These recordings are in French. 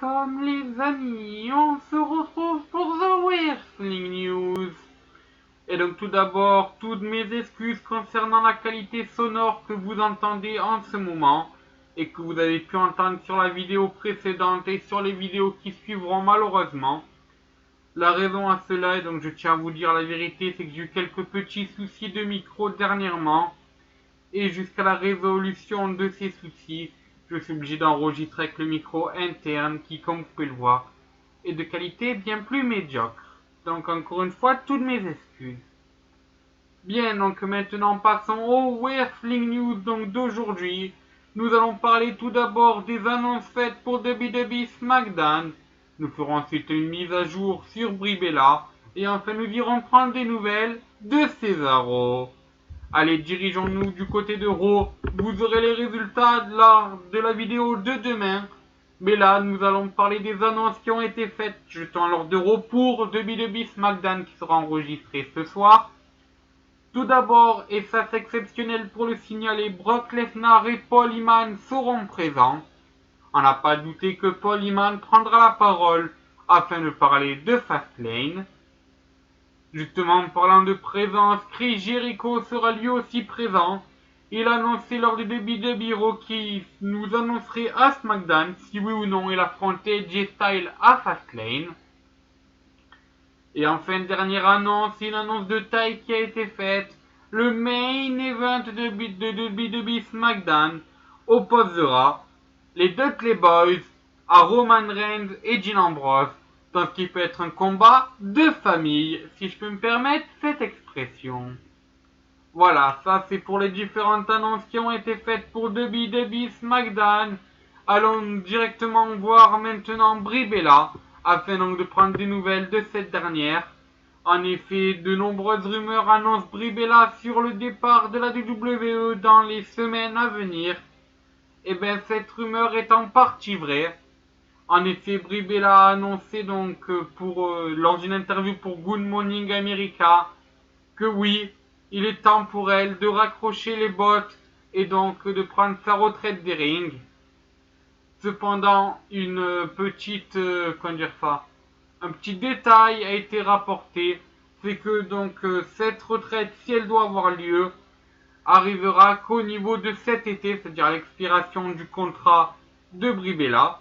Welcome les amis, on se retrouve pour The Wrestling News. Et donc tout d'abord, toutes mes excuses concernant la qualité sonore que vous entendez en ce moment et que vous avez pu entendre sur la vidéo précédente et sur les vidéos qui suivront malheureusement. La raison à cela, et donc je tiens à vous dire la vérité, c'est que j'ai eu quelques petits soucis de micro dernièrement. Et jusqu'à la résolution de ces soucis, je suis obligé d'enregistrer avec le micro interne qui, comme vous pouvez le voir, est de qualité bien plus médiocre. Donc encore une fois, toutes mes excuses. Bien, donc maintenant passons au Wrestling News d'aujourd'hui. Nous allons parler tout d'abord des annonces faites pour WWE SmackDown. Nous ferons ensuite une mise à jour sur Brie Bella. Et enfin nous irons prendre des nouvelles de Cesaro. Allez, dirigeons-nous du côté de Raw. Vous aurez les résultats de la vidéo de demain. Mais là, nous allons parler des annonces qui ont été faites justement lors de Raw pour WWE SmackDown qui sera enregistré ce soir. Tout d'abord, et ça c'est exceptionnel pour le signaler, Brock Lesnar et Paul Heyman seront présents. On n'a pas douté que Paul Heyman prendra la parole afin de parler de Fastlane. Justement, en parlant de présence, Chris Jericho sera lui aussi présent. Il a annoncé lors du WWE Raw qu'il nous annoncerait à SmackDown si oui ou non il affrontait Jay Styles à Fastlane. Et enfin, dernière annonce, une annonce de taille qui a été faite. Le main event de WWE SmackDown opposera les Dudley Boys à Roman Reigns et Dean Ambrose dans ce qui peut être un combat de famille, si je peux me permettre cette expression. Voilà, ça c'est pour les différentes annonces qui ont été faites pour WWE SmackDown. Allons directement voir maintenant Brie Bella, afin donc de prendre des nouvelles de cette dernière. En effet, de nombreuses rumeurs annoncent Brie Bella sur le départ de la WWE dans les semaines à venir. Et bien cette rumeur est en partie vraie. En effet, Brie Bella a annoncé donc lors d'une interview pour Good Morning America que oui, il est temps pour elle de raccrocher les bottes et donc de prendre sa retraite des rings. Cependant, un petit détail a été rapporté, c'est que donc cette retraite, si elle doit avoir lieu, arrivera qu'au niveau de cet été, c'est-à-dire à l'expiration du contrat de Brie Bella.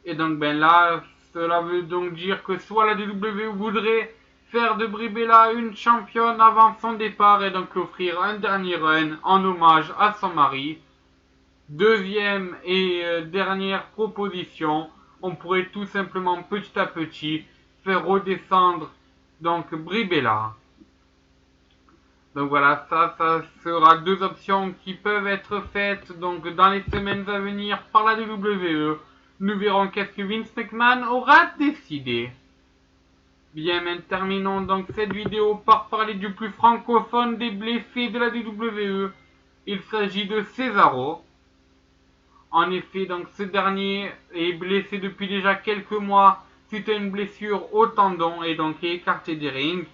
Et donc ben là, cela veut donc dire que soit la WWE voudrait faire de Brie Bella une championne avant son départ et donc offrir un dernier run en hommage à son mari. Deuxième et dernière proposition, on pourrait tout simplement petit à petit faire redescendre donc Brie Bella. Donc voilà, ça sera deux options qui peuvent être faites donc dans les semaines à venir par la WWE. Nous verrons qu'est-ce que Vince McMahon aura décidé. Bien, mais terminons donc cette vidéo par parler du plus francophone des blessés de la WWE. Il s'agit de Cesaro. En effet, donc ce dernier est blessé depuis déjà quelques mois suite à une blessure au tendon et donc est écarté des rings.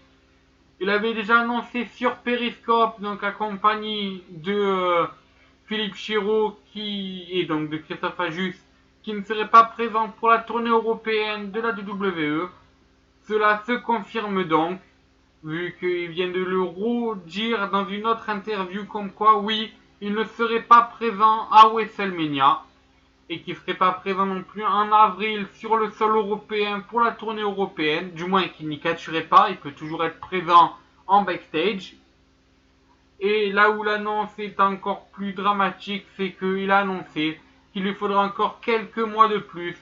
Il avait déjà annoncé sur Periscope, donc accompagné de Philippe Chiro et donc de Christophe Ajus, qui ne serait pas présent pour la tournée européenne de la WWE. Cela se confirme donc, vu qu'il vient de le redire dans une autre interview comme quoi, oui, il ne serait pas présent à WrestleMania, et qu'il ne serait pas présent non plus en avril sur le sol européen pour la tournée européenne, du moins qu'il n'y catcherait pas, il peut toujours être présent en backstage. Et là où l'annonce est encore plus dramatique, c'est qu'il a annoncé qu'il lui faudra encore quelques mois de plus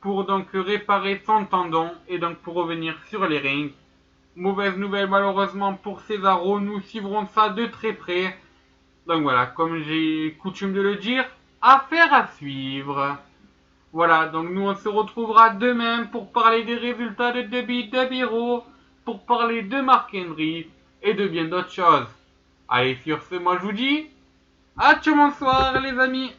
pour donc réparer son tendon et donc pour revenir sur les rings. Mauvaise nouvelle malheureusement pour Cesaro, nous suivrons ça de très près. Donc voilà, comme j'ai coutume de le dire, affaire à suivre. Voilà, donc nous on se retrouvera demain pour parler des résultats de WWE Raw, pour parler de Mark Henry et de bien d'autres choses. Allez, sur ce, moi je vous dis, à ciao bonsoir les amis.